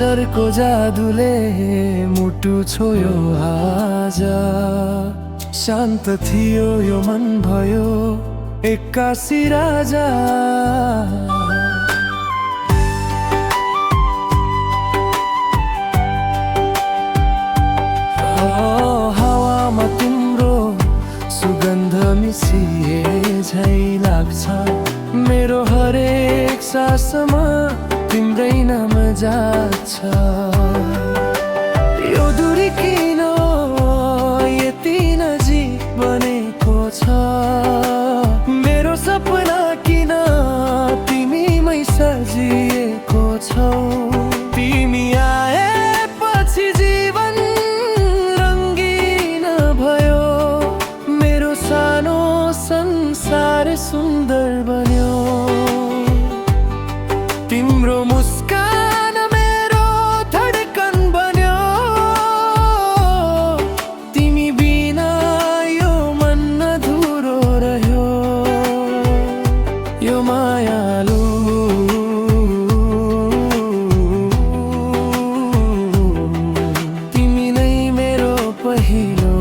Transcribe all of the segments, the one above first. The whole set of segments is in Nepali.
नजरको जादुले मुटु छोयो आज। शान्त थियो यो मन भयो एक्कासी राजा। हावामा तिम्रो सुगन्ध मिसिए झै लाग्छ। मेरो हरेक सासमा तिम्रै नाम जान्छ। यो दूरी किन यति नजिक बनेको छ? मेरो सपना किन तिमीमै सजिएको छौ? तिमी आएपछि जीवन रङ्गीन भयो। मेरो सानो संसार सुन्दर बन्यो। तिम्रो मुस्कान मेरो धडकन बन्यो। तिमी बिना यो मन अधुरो रह्यो। यो मायालु तिमी नै मेरो पहिलो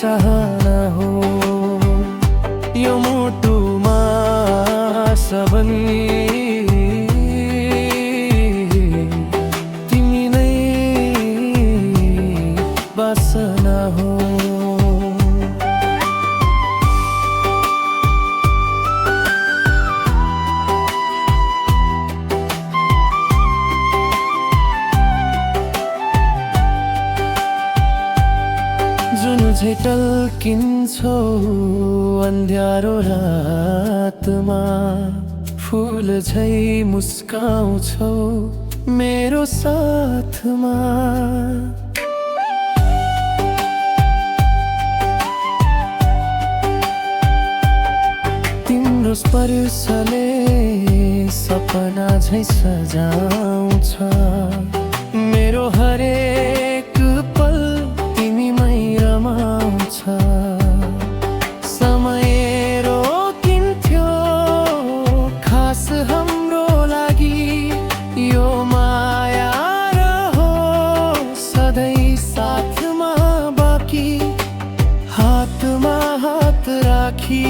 चाहना हो। यो मुटुमा सबनी वासना हो। जुन झै टल्किन्छौ अन्ध्यारो रातमा, फुल झै मुस्काउँछौ मेरो साथमा। तिम्रो स्पर्शले सपना झै सजाउँछ। मेरो हरेक पल तिमीमै रमाउँछ। समय रोकिन्थ्यो खास हाम्रो लागि। यो माया रहो सधैँ साथमा बाँकी। हातमा हात राखी